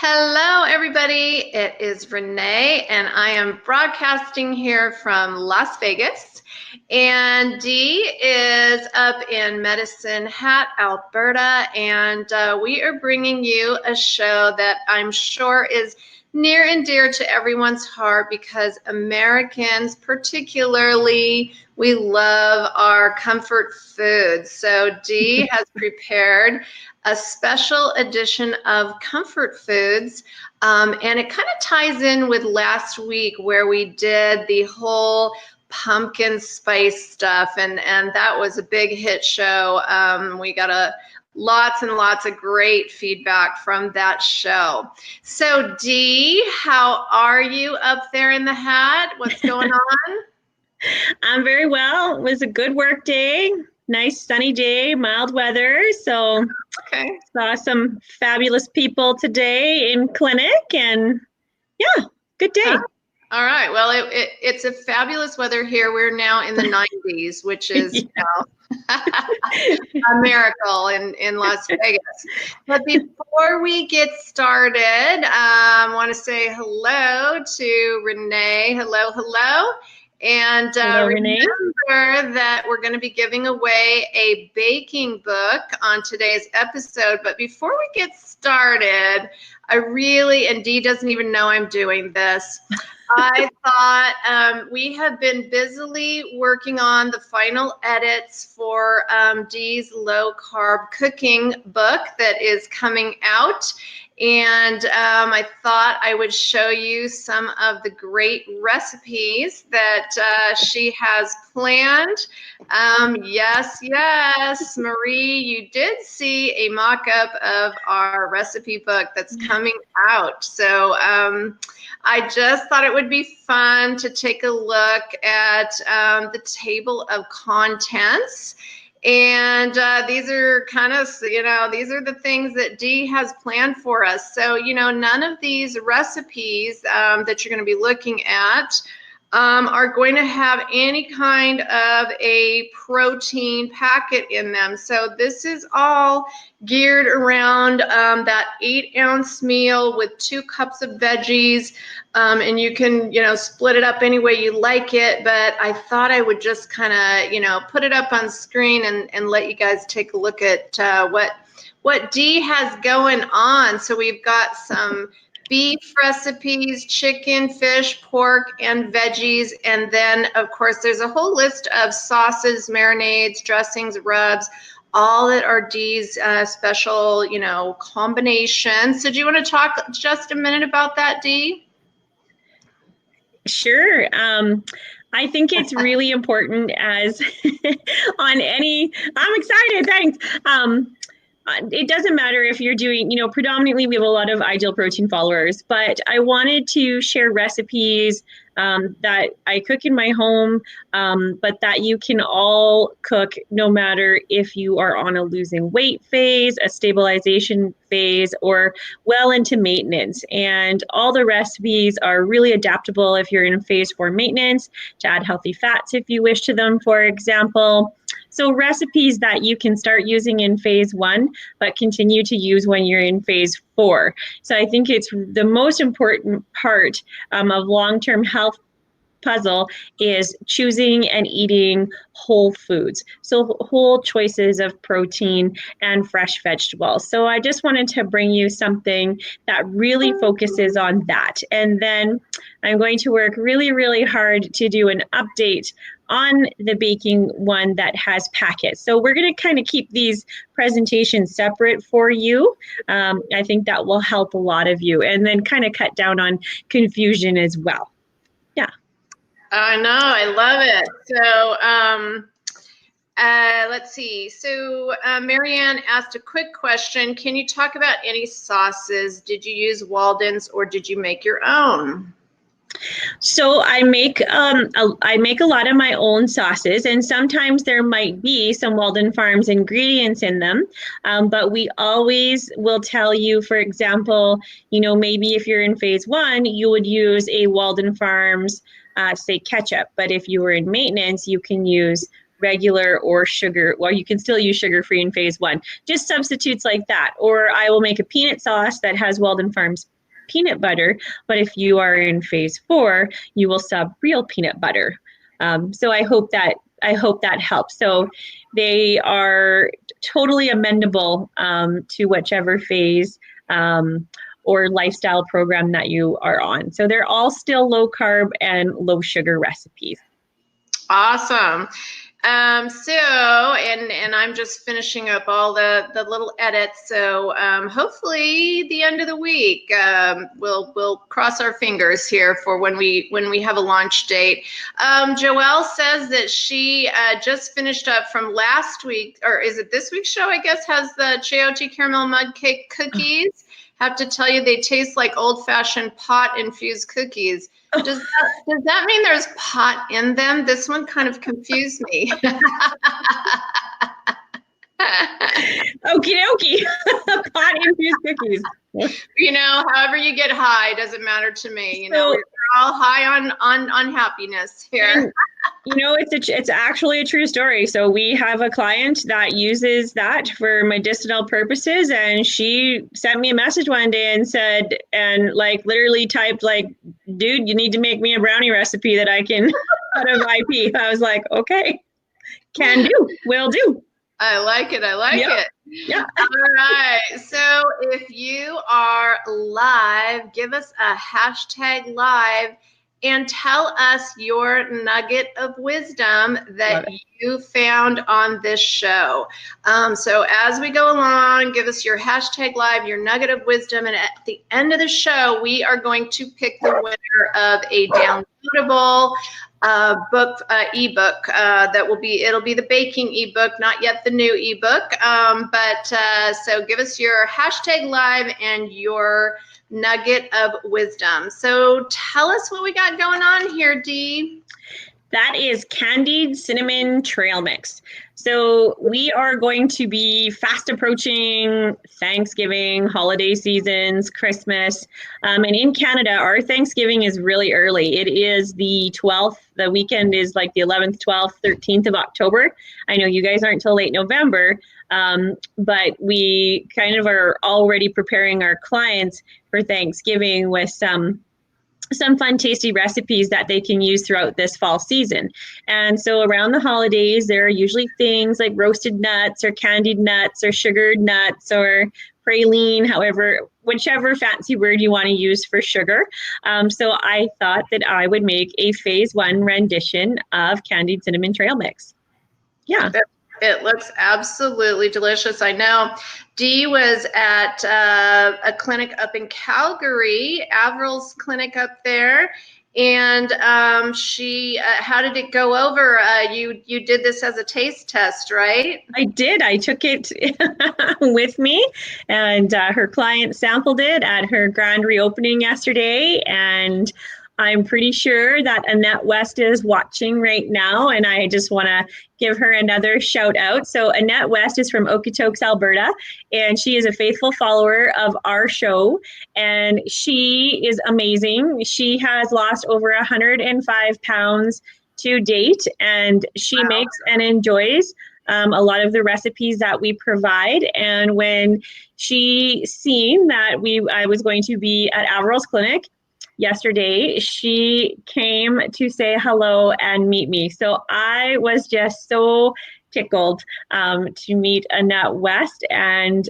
Hello, everybody. It is Renee, and I am broadcasting here from Las Vegas. And Dee is up in Medicine Hat, Alberta, and we are bringing you a show that I'm sure is near and dear to everyone's heart because Americans, particularly, we love our comfort foods. So Dee has prepared a special edition of comfort foods. And it kind of ties in with last week where we did the whole pumpkin spice stuff. And that was a big hit show. We got lots and lots of great feedback from that show. So Dee, how are you up there in the hat? What's going on? I'm very well. It was a good work day. Nice sunny day, mild weather. So Okay. saw some fabulous people today in clinic and yeah, good day. All right. Well, it's a fabulous weather here. We're now in the 90s, which is a miracle in Las Vegas. But before we get started, I want to say hello to Renee. Hello, hello. And Hello, Renee. remember that we're going to be giving away a baking book on today's episode. But before we get started, and Dee doesn't even know I'm doing this. I thought we have been busily working on the final edits for Dee's low carb cooking book that is coming out. And I thought I would show you some of the great recipes that she has planned. Yes, Marie, you did see a mock-up of our recipe book that's coming out. So I just thought it would be fun to take a look at the table of contents. And these are kind of, these are the things that Dee has planned for us. So, none of these recipes that you're going to be looking at are going to have any kind of a protein packet in them. So this is all geared around that 8-ounce meal with 2 cups of veggies. And you can, split it up any way you like it. But I thought I would just kind of, put it up on screen and let you guys take a look at what Dee has going on. So we've got some beef recipes, chicken, fish, pork, and veggies. And then, of course, there's a whole list of sauces, marinades, dressings, rubs, all that are Dee's special, combinations. So do you want to talk just a minute about that, Dee? Sure. I think it's really important as I'm excited. Thanks. It doesn't matter if you're doing, predominantly we have a lot of Ideal Protein followers, but I wanted to share recipes that I cook in my home, but that you can all cook no matter if you are on a losing weight phase, a stabilization phase, or well into maintenance. And all the recipes are really adaptable if you're in phase 4 maintenance, to add healthy fats if you wish to them, for example. So recipes that you can start using in phase 1, but continue to use when you're in phase 4. So I think it's the most important part of long-term health puzzle is choosing and eating whole foods. So whole choices of protein and fresh vegetables. So I just wanted to bring you something that really focuses on that. And then I'm going to work really, really hard to do an update on the baking one that has packets. So we're going to kind of keep these presentations separate for you. I think that will help a lot of you, and then kind of cut down on confusion as well. Yeah. I know, I love it. So let's see. So Marianne asked a quick question. Can you talk about any sauces? Did you use Walden's or did you make your own? So I make a lot of my own sauces, and sometimes there might be some Walden Farms ingredients in them. But we always will tell you, for example, maybe if you're in phase 1, you would use a Walden Farms, say ketchup. But if you were in maintenance, you can use regular or sugar. Well, you can still use sugar-free in phase 1. Just substitutes like that. Or I will make a peanut sauce that has Walden Farms peanut butter, but if you are in phase 4, you will sub real peanut butter. So I hope that helps. So they are totally amendable to whichever phase or lifestyle program that you are on. So they're all still low carb and low sugar recipes. Awesome. And I'm just finishing up all the little edits. So hopefully the end of the week, we'll cross our fingers here for when we have a launch date. Joelle says that she just finished up from last week, or is it this week's show? I guess has the Chayote caramel mud cake cookies. Have to tell you, they taste like old-fashioned pot-infused cookies. Does that mean there's pot in them? This one kind of confused me. Okie dokie. Pot-infused cookies. You know, however you get high, doesn't matter to me. You know, we're all high on happiness here. You know, it's actually a true story. So we have a client that uses that for medicinal purposes, and she sent me a message one day and said, and like literally typed like, dude, you need to make me a brownie recipe that I can out of IP. I was like, okay, can do, will do. I like it. Yeah. All right. So if you are live, give us a hashtag live and tell us your nugget of wisdom that you found on this show. So as we go along, give us your hashtag live, your nugget of wisdom. And at the end of the show, we are going to pick the winner of a downloadable ebook it'll be the baking ebook, not yet the new ebook. So give us your hashtag live and your nugget of wisdom. So tell us what we got going on here, Dee. That is candied cinnamon trail mix. So we are going to be fast approaching Thanksgiving, holiday seasons, Christmas. And in Canada, our Thanksgiving is really early. It is the 12th. The weekend is like the 11th, 12th, 13th of October. I know you guys aren't till late November, but we kind of are already preparing our clients for Thanksgiving with some fun, tasty recipes that they can use throughout this fall season. And so around the holidays, there are usually things like roasted nuts or candied nuts or sugared nuts or praline, whichever fancy word you want to use for sugar. So I thought that I would make a phase 1 rendition of candied cinnamon trail mix. Yeah. It looks absolutely delicious. I know Dee was at a clinic up in Calgary, Averil's clinic up there, and she, how did it go over? You did this as a taste test, right? I did. I took it with me, and her client sampled it at her grand reopening yesterday, and I'm pretty sure that Annette West is watching right now, and I just want to give her another shout out. So Annette West is from Okotoks, Alberta, and she is a faithful follower of our show, and she is amazing. She has lost over 105 pounds to date, and she makes and enjoys a lot of the recipes that we provide. And when she seen that I was going to be at Averil's clinic yesterday, she came to say hello and meet me. So I was just so tickled to meet Annette West, and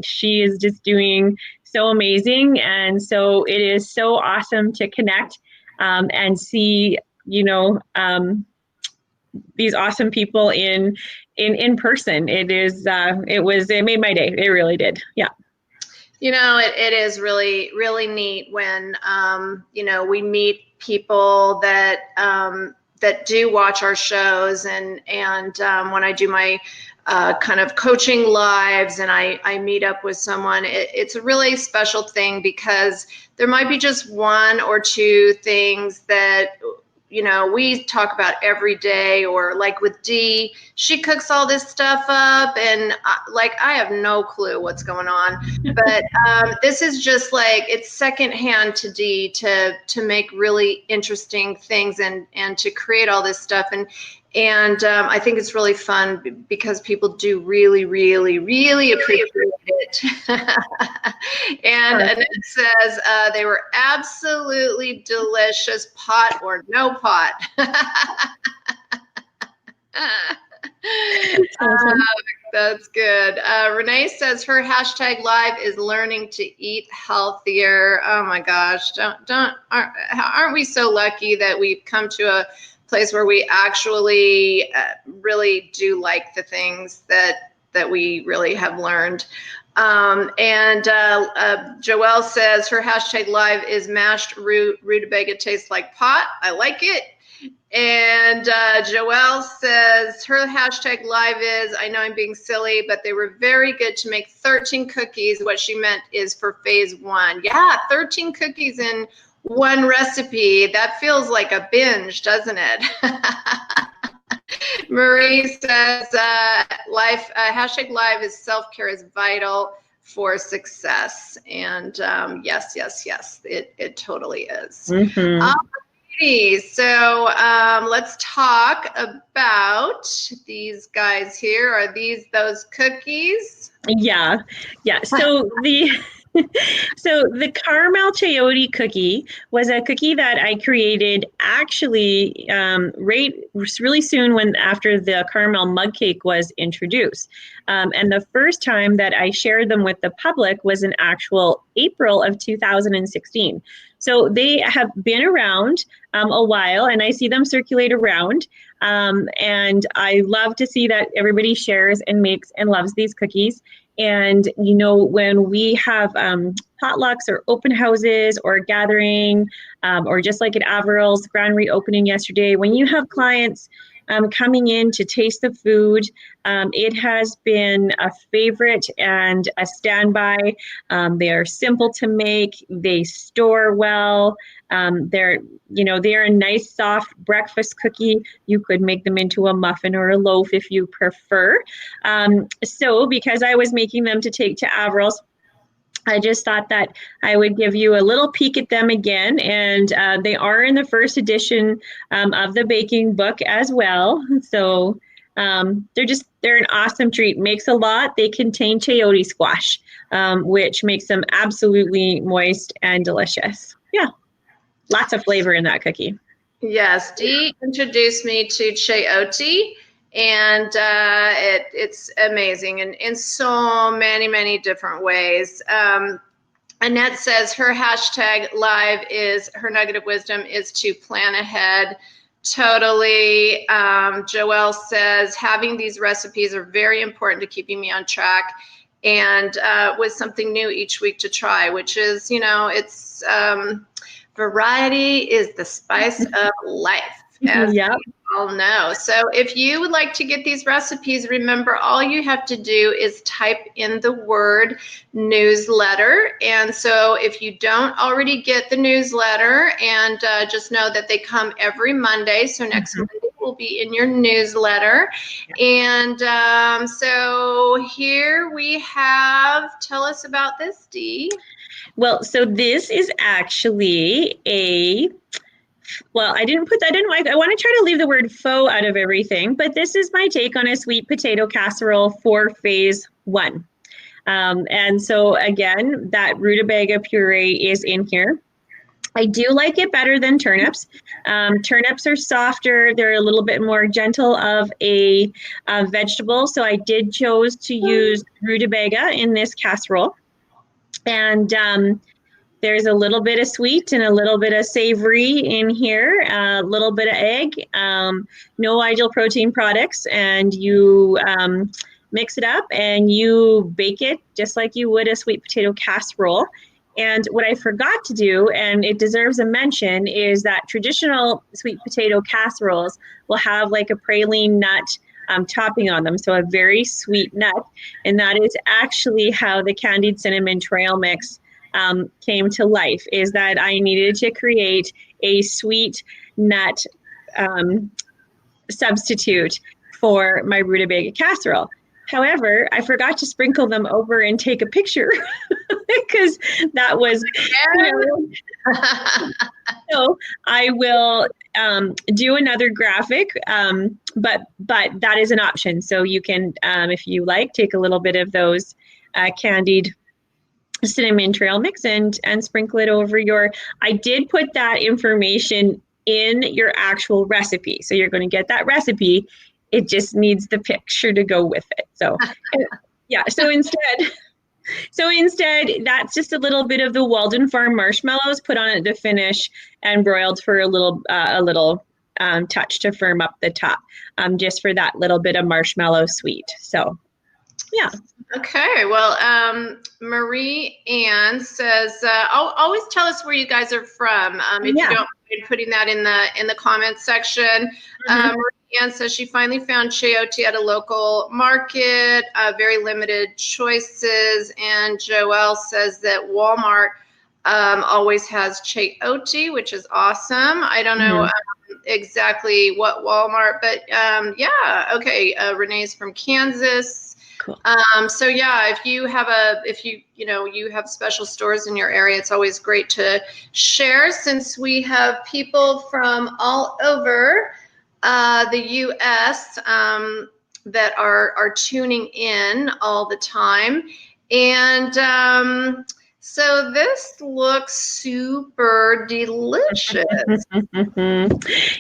she is just doing so amazing. And so it is so awesome to connect and see, these awesome people in person. It made my day. It really did. Yeah. It is really, really neat when, we meet people that do watch our shows, and when I do my kind of coaching lives and I meet up with someone, it's a really special thing, because there might be just one or two things that we talk about every day, or like with Dee, she cooks all this stuff up, and I have no clue what's going on. But this is just like, it's secondhand to Dee to make really interesting things and to create all this stuff. And I think it's really fun because people do really, really, really appreciate it. And Annette says they were absolutely delicious, pot or no pot. That's good. Renee says her hashtag live is learning to eat healthier. Oh my gosh, aren't we so lucky that we've come to a place where we actually really do like the things that we really have learned. And Joelle says her hashtag live is mashed rutabaga tastes like pot. I like it. And Joelle says her hashtag live is, I know I'm being silly, but they were very good to make 13 cookies. What she meant is for phase 1. Yeah, 13 cookies in one recipe. That feels like a binge, doesn't it? Marie says hashtag live is self-care is vital for success. And yes, it totally is. Mm-hmm. So let's talk about these guys here. Are these those cookies? Yeah. So the caramel chayote cookie was a cookie that I created actually really soon after the caramel mug cake was introduced. And the first time that I shared them with the public was in actual April of 2016. So they have been around a while, and I see them circulate around. And I love to see that everybody shares and makes and loves these cookies. And, when we have potlucks or open houses or a gathering, or just like at Averil's grand reopening yesterday, when you have clients coming in to taste the food, it has been a favorite and a standby. They are simple to make. They store well. They're a nice soft breakfast cookie. You could make them into a muffin or a loaf if you prefer. So because I was making them to take to Averil's, I just thought that I would give you a little peek at them again. And they are in the first edition of the baking book as well. So they're an awesome treat. Makes a lot. They contain chayote squash, which makes them absolutely moist and delicious. Yeah, lots of flavor in that cookie. Yes, Dee introduced me to chayote, and it's amazing in so many different ways. Annette says her hashtag live is her nugget of wisdom is to plan ahead. Totally. Joelle says having these recipes are very important to keeping me on track and with something new each week to try, which is, it's variety is the spice of life, as we all know. So if you would like to get these recipes, remember all you have to do is type in the word newsletter. And so if you don't already get the newsletter, and just know that they come every Monday. So next Monday will be in your newsletter. And so here we have, tell us about this, Dee. Well, so this is actually I want to try to leave the word faux out of everything, but this is my take on a sweet potato casserole for phase 1. And so again, that rutabaga puree is in here. I do like it better than turnips. Turnips are softer. They're a little bit more gentle of a vegetable. So I did chose to use rutabaga in this casserole. And there's a little bit of sweet and a little bit of savory in here, a little bit of egg, no ideal protein products, and you mix it up and you bake it just like you would a sweet potato casserole. And what I forgot to do, and it deserves a mention, is that traditional sweet potato casseroles will have like a praline nut topping on them, so a very sweet nut. And that is actually how the candied cinnamon trail mix came to life, is that I needed to create a sweet nut substitute for my rutabaga casserole. However, I forgot to sprinkle them over and take a picture because that was, so I will do another graphic, but that is an option. So you can, if you like, take a little bit of those candied cinnamon trail mix and sprinkle it over your. I did put that information in your actual recipe, so you're going to get that recipe. It just needs the picture to go with it. So yeah. So instead, that's just a little bit of the Walden Farm marshmallows put on it to finish and broiled for a little touch to firm up the top, just for that little bit of marshmallow sweet. So, yeah. Okay. Well, Marie Ann says, always tell us where you guys are from. If you don't mind putting that in the comments section. Marie Ann says she finally found chayote at a local market, very limited choices. And Joelle says that Walmart always has chayote, which is awesome. I don't know exactly what Walmart, but yeah. Okay. Renee's from Kansas. Cool. So yeah, if you have you have special stores in your area, it's always great to share, since we have people from all over the U.S. That are tuning in all the time. And so this looks super delicious.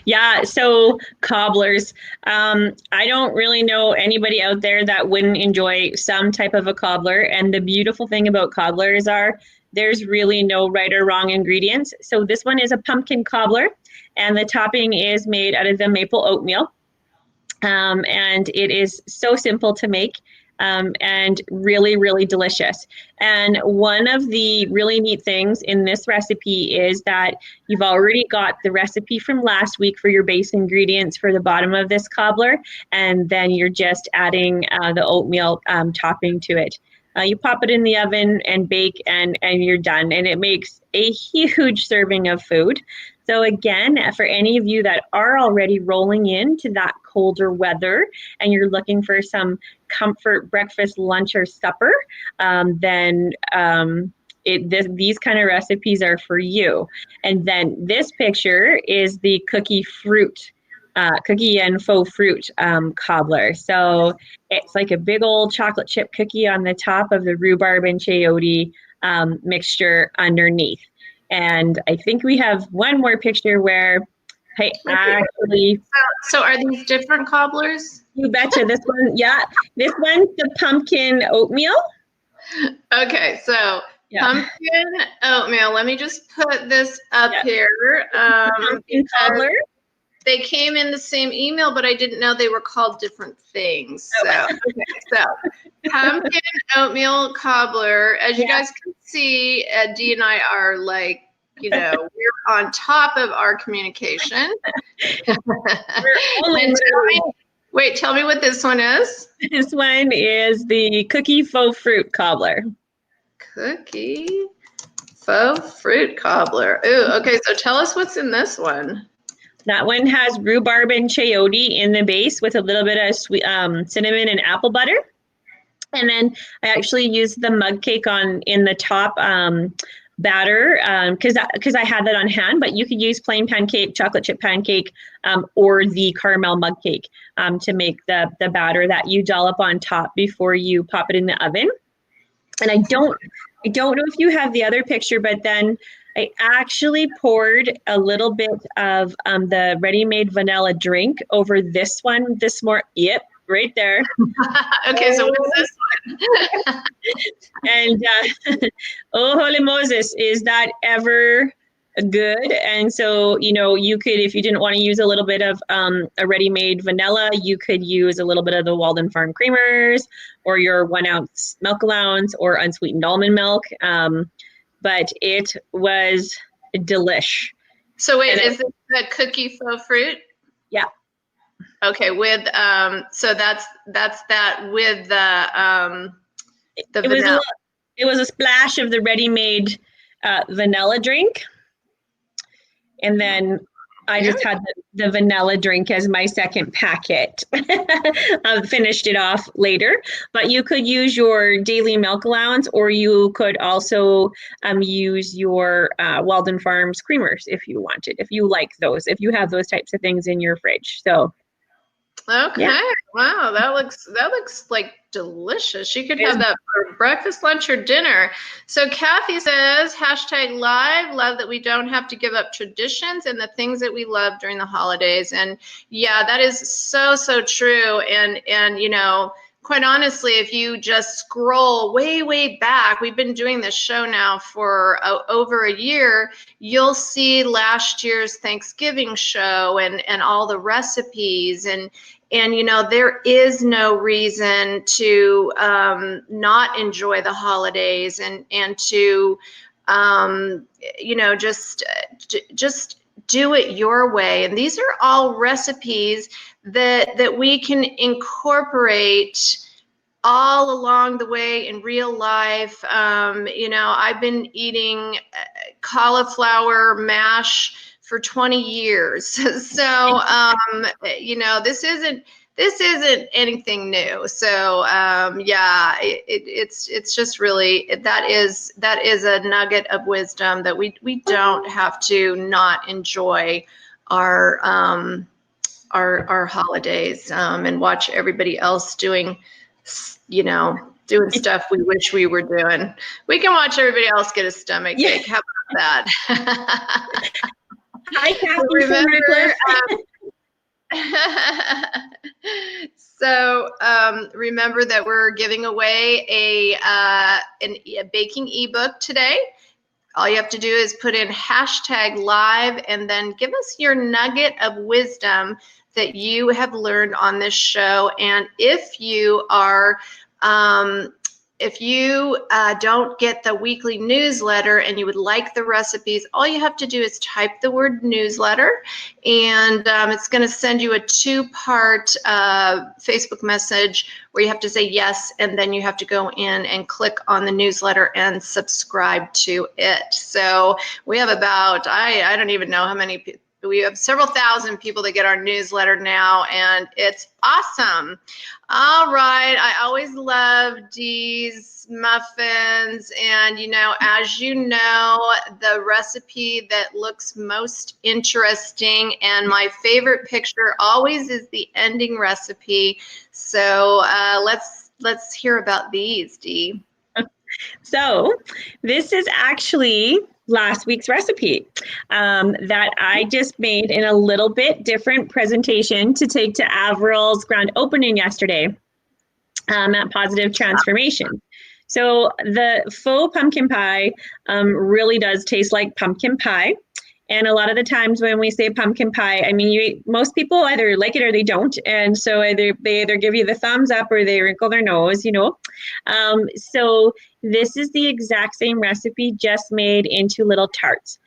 Yeah, so cobblers. I don't really know anybody out there that wouldn't enjoy some type of a cobbler. And the beautiful thing about cobblers are there's really no right or wrong ingredients. So this one is a pumpkin cobbler, and the topping is made out of the maple oatmeal. And it is so simple to make. And really, really delicious. And one of the really neat things in this recipe is that you've already got the recipe from last week for your base ingredients for the bottom of this cobbler, and then you're just adding the oatmeal topping to it. You pop it in the oven and bake, and you're done. And it makes a huge serving of food. So again, for any of you that are already rolling into that colder weather and you're looking for some comfort breakfast, lunch, or supper, then these kind of recipes are for you. And then this picture is the cookie and faux fruit cobbler. So it's like a big old chocolate chip cookie on the top of the rhubarb and chayote mixture underneath. And I think we have one more picture where I actually. So are these different cobblers? You betcha. This one, yeah. This one's the pumpkin oatmeal. Okay, so pumpkin oatmeal. Let me just put this up here. Pumpkin cobbler. They came in the same email, but I didn't know they were called different things. So, so pumpkin oatmeal cobbler. As you guys can see, Dee and I are like, we're on top of our communication. Wait, tell me what this one is. This one is the cookie faux fruit cobbler. Cookie faux fruit cobbler. Ooh, okay. So tell us what's in this one. That one has rhubarb and chayote in the base with a little bit of sweet cinnamon and apple butter. And then I actually used the mug cake in the top batter because I had that on hand, but you could use plain pancake, chocolate chip pancake, or the caramel mug cake to make the batter that you dollop on top before you pop it in the oven. And I don't know if you have the other picture, but then I actually poured a little bit of the ready-made vanilla drink over this one this morning. Yep, right there. Okay, so what's this one? And oh, holy Moses, is that ever good? And so, you could, if you didn't want to use a little bit of a ready-made vanilla, you could use a little bit of the Walden Farm creamers or your 1 ounce milk allowance or unsweetened almond milk. But it was delish. So wait, is it the cookie faux fruit? Yeah. Okay, with so that's that with the vanilla. It was a splash of the ready-made vanilla drink, and then I just had the vanilla drink as my second packet. I finished it off later, but you could use your daily milk allowance, or you could also use your Walden Farms creamers if you wanted, if you like those, if you have those types of things in your fridge. So, Okay. yeah. Wow, that looks like delicious. You could have that for breakfast, lunch, or dinner. So Kathy says, hashtag live, love that we don't have to give up traditions and the things that we love during the holidays. And yeah, that is so, so true. And you know, quite honestly, if you just scroll way, way back, we've been doing this show now for over a year, you'll see last year's Thanksgiving show and all the recipes and you know, there is no reason to not enjoy the holidays and to you know, just do it your way. And these are all recipes that we can incorporate all along the way in real life. You know, I've been eating cauliflower mash for 20 years. So, you know, this isn't anything new. So, yeah, it's just really, that is a nugget of wisdom that we don't have to not enjoy our, our holidays, and watch everybody else doing, you know, doing stuff we wish we were doing. We can watch everybody else get a stomach ache. How about that? Hi, Kathy from Redcliffe. So remember that we're giving away a baking ebook today. All you have to do is put in hashtag live and then give us your nugget of wisdom that you have learned on this show. And if you are, if you don't get the weekly newsletter and you would like the recipes, all you have to do is type the word newsletter, and it's going to send you a 2-part Facebook message where you have to say yes, and then you have to go in and click on the newsletter and subscribe to it. So we have about, I don't even know how many people. We have several thousand people that get our newsletter now, and it's awesome. All right. I always love Dee's muffins. And, you know, as you know, the recipe that looks most interesting and my favorite picture always is the ending recipe. So let's hear about these, Dee. So this is actually last week's recipe that I just made in a little bit different presentation to take to Averil's grand opening yesterday at Positive Transformation. So the faux pumpkin pie really does taste like pumpkin pie. And a lot of the times when we say pumpkin pie, I mean, most people either like it or they don't. And so they either give you the thumbs up or they wrinkle their nose, you know. So this is the exact same recipe, just made into little tarts.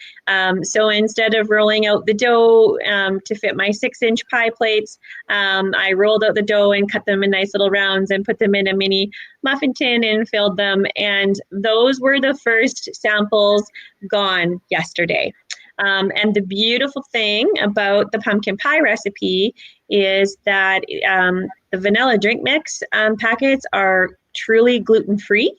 So instead of rolling out the dough to fit my 6-inch pie plates, I rolled out the dough and cut them in nice little rounds and put them in a mini muffin tin and filled them. And those were the first samples gone yesterday. And the beautiful thing about the pumpkin pie recipe is that the vanilla drink mix packets are truly gluten-free,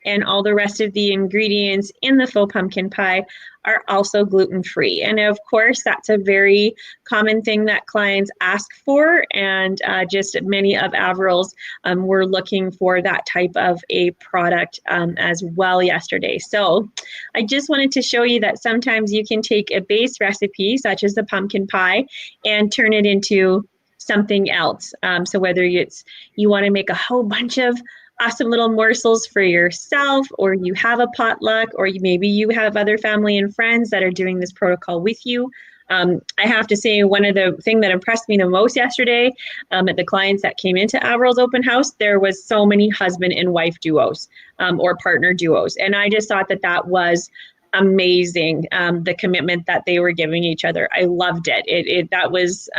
and all the rest of the ingredients in the faux pumpkin pie are also gluten-free. And of course, that's a very common thing that clients ask for, and just many of Averil's were looking for that type of a product as well yesterday. So I just wanted to show you that sometimes you can take a base recipe, such as the pumpkin pie, and turn it into something else. So whether it's you want to make a whole bunch of awesome little morsels for yourself, or you have a potluck, or maybe you have other family and friends that are doing this protocol with you. I have to say, one of the things that impressed me the most yesterday at the clients that came into Averil's open house, there was so many husband and wife duos or partner duos. And I just thought that that was amazing, the commitment that they were giving each other. I loved it. That was,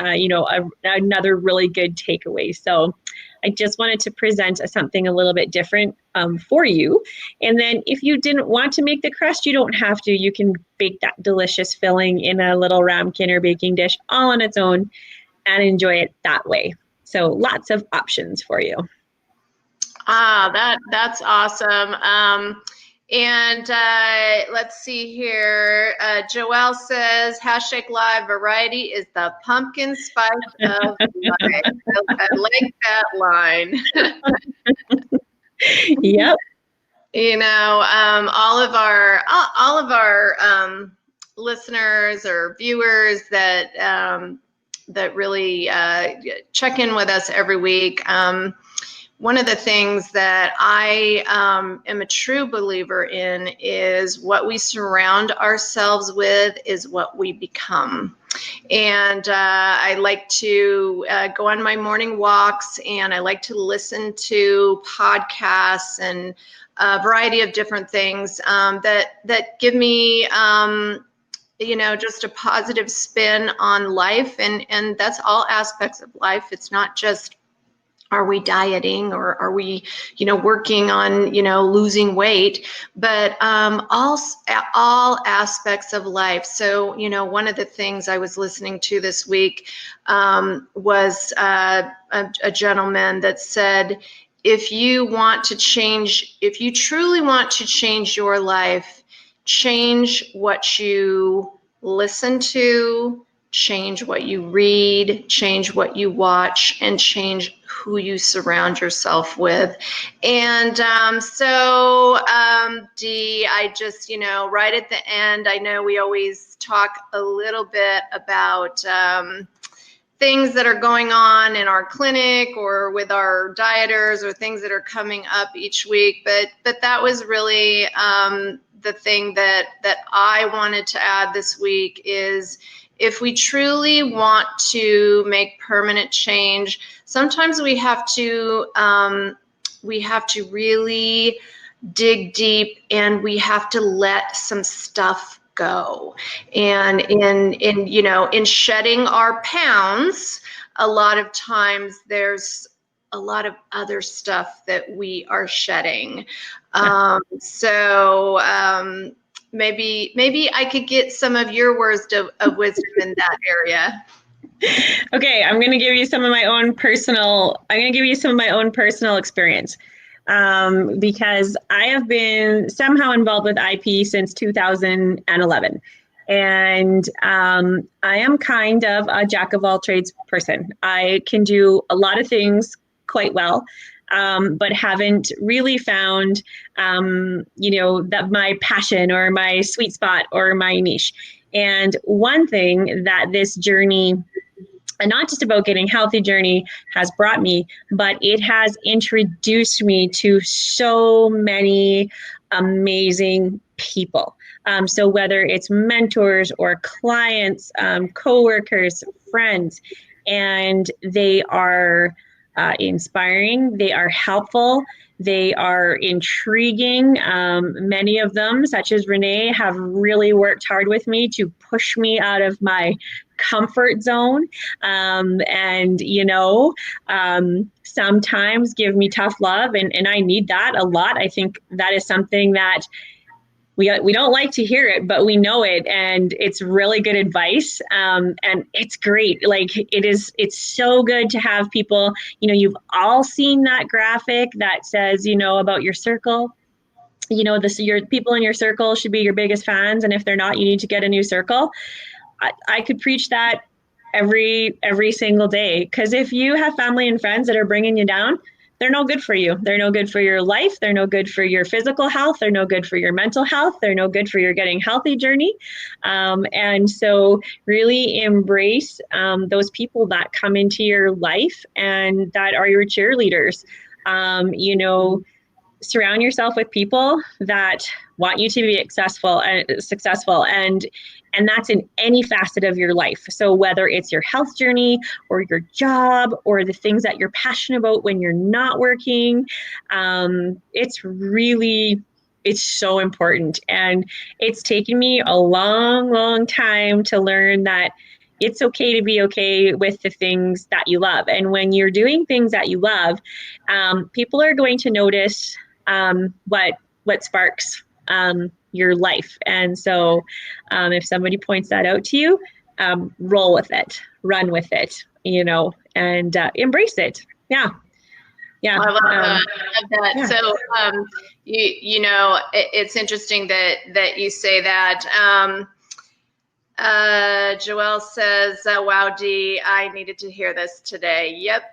another really good takeaway. So I just wanted to present something a little bit different for you. And then if you didn't want to make the crust, you don't have to. You can bake that delicious filling in a little ramekin or baking dish all on its own and enjoy it that way. So lots of options for you. That's awesome. And let's see here. Joelle says, #live variety is the pumpkin spice of life. I like that line. Yep. You know, all of our listeners or viewers that that really check in with us every week. One of the things that I am a true believer in is what we surround ourselves with is what we become. And I like to go on my morning walks, and I like to listen to podcasts and a variety of different things that give me you know, just a positive spin on life, and that's all aspects of life. It's not just, are we dieting or are we, you know, working on, you know, losing weight, but all aspects of life. So, you know, one of the things I was listening to this week was a gentleman that said, if you want to change, if you truly want to change your life, change what you listen to, change what you read, change what you watch, and change who you surround yourself with. And Dee, I just, you know, right at the end, I know we always talk a little bit about things that are going on in our clinic or with our dieters or things that are coming up each week. But that was really the thing that I wanted to add this week is, if we truly want to make permanent change, sometimes we have to really dig deep, and we have to let some stuff go. And in you know, in shedding our pounds, a lot of times there's a lot of other stuff that we are shedding. Maybe I could get some of your words of wisdom in that area. Okay, I'm going to give you some of my own personal. I'm going to give you some of my own personal experience, because I have been somehow involved with IP since 2011, and I am kind of a jack of all trades person. I can do a lot of things quite well. But haven't really found, you know, that my passion or my sweet spot or my niche. And one thing that this journey, and not just about getting healthy journey, has brought me, but it has introduced me to so many amazing people. So whether it's mentors or clients, coworkers, friends, and they are inspiring, they are helpful, they are intriguing. Many of them, such as Renee, have really worked hard with me to push me out of my comfort zone, and, you know, sometimes give me tough love, and I need that a lot. I think that is something that we don't like to hear it, but we know it, and it's really good advice, and it's great. Like, it's so good to have people. You know, you've all seen that graphic that says, you know, about your circle. You know, your people in your circle should be your biggest fans, and if they're not, you need to get a new circle. I could preach that every single day, because if you have family and friends that are bringing you down, they're no good for you. They're no good for your life. They're no good for your physical health. They're no good for your mental health. They're no good for your getting healthy journey. And so really embrace those people that come into your life and that are your cheerleaders. You know, surround yourself with people that want you to be successful, and that's in any facet of your life. So whether it's your health journey or your job or the things that you're passionate about when you're not working, it's so important. And it's taken me a long time to learn that it's okay to be okay with the things that you love. And when you're doing things that you love, people are going to notice what sparks your life. And so if somebody points that out to you, roll with it, run with it, and embrace it. Yeah. Yeah. I love that. I love that. Yeah. So, it's interesting that you say that. Joelle says, wow, Dee, I needed to hear this today. Yep.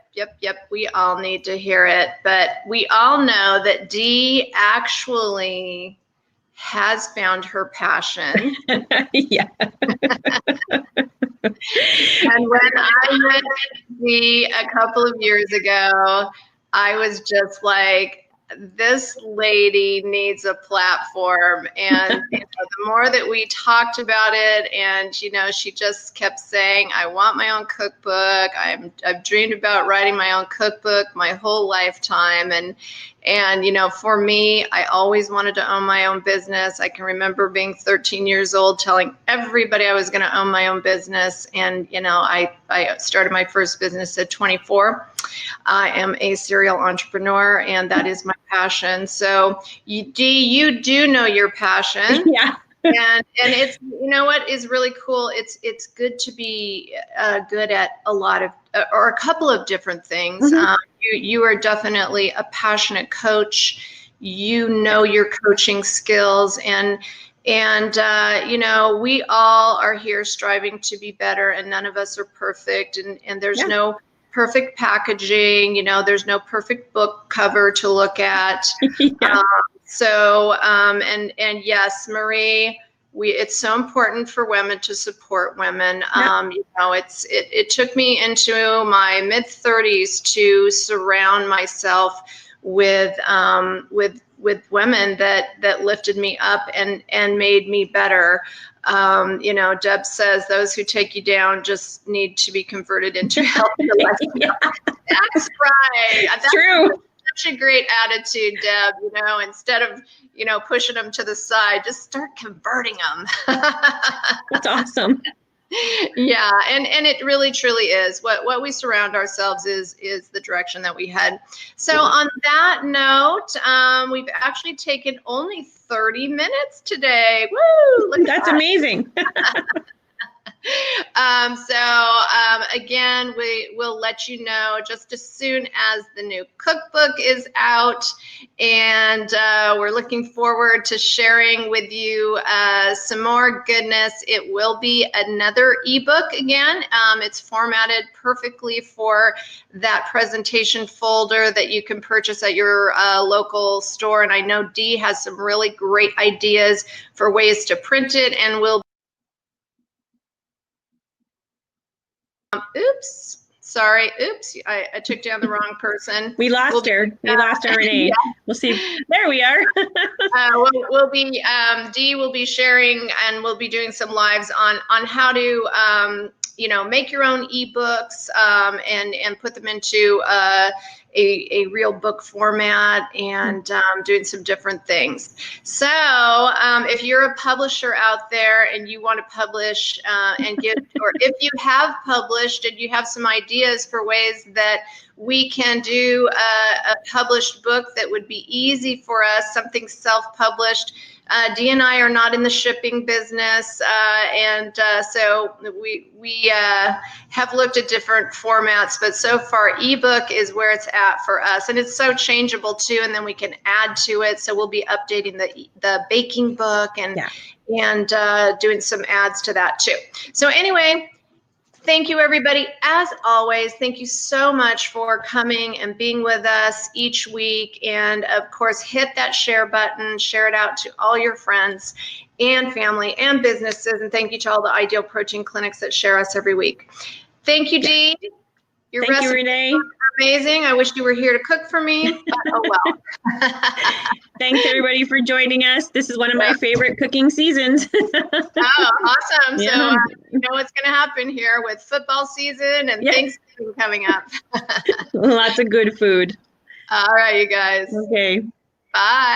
We all need to hear it. But we all know that Dee actually has found her passion. Yeah. And when I met Dee a couple of years ago, I was just like, this lady needs a platform. And the more that we talked about it, and she just kept saying, I want my own cookbook. I've dreamed about writing my own cookbook my whole lifetime. And for me, I always wanted to own my own business. I can remember being 13 years old, telling everybody I was going to own my own business. And I started my first business at 24. I am a serial entrepreneur, and that is my passion. So, Dee, you do know your passion. Yeah. And it's, what is really cool. It's good to be good at a lot of, or a couple of different things. Mm-hmm. You are definitely a passionate coach. Your coaching skills, and we all are here striving to be better, and none of us are perfect, and there's no perfect packaging, there's no perfect book cover to look at. Yeah. And yes, Marie, it's so important for women to support women. It took me into my mid 30s to surround myself with women that lifted me up and made me better. Deb says those who take you down just need to be converted into a healthier lifestyle. That's right. That's true. Such a great attitude, Deb. Instead of pushing them to the side, just start converting them. That's awesome. Yeah, and it really truly is what we surround ourselves is the direction that we head. So on that note, we've actually taken only 30 minutes today. Woo! That's amazing. Again, we will let you know just as soon as the new cookbook is out, and we're looking forward to sharing with you some more goodness. It will be another ebook again. It's formatted perfectly for that presentation folder that you can purchase at your local store, and I know Dee has some really great ideas for ways to print it, and we'll oops, sorry. Oops, I took down the wrong person. We lost her. We lost her, Renee. Yeah. We'll see. There we are. We'll be, Dee will be sharing, and we'll be doing some lives on how to, make your own ebooks and put them into a real book format, and doing some different things. So if you're a publisher out there and you want to publish and give, or if you have published and you have some ideas for ways that we can do a published book that would be easy for us, something self-published. Dee and I are not in the shipping business, so we have looked at different formats, but so far ebook is where it's at for us, and it's so changeable too. And then we can add to it. So we'll be updating the baking book and doing some ads to that too. So anyway. Thank you, everybody. As always, thank you so much for coming and being with us each week. And of course, hit that share button, share it out to all your friends and family and businesses. And thank you to all the Ideal Protein clinics that share us every week. Thank you, Dee. Your Thank you, Renee. Amazing. I wish you were here to cook for me, but oh well. Thanks, everybody, for joining us. This is one of my favorite cooking seasons. Oh, awesome. Yeah. So you know what's going to happen here with football season and Thanksgiving coming up. Lots of good food. All right, you guys. Okay. Bye.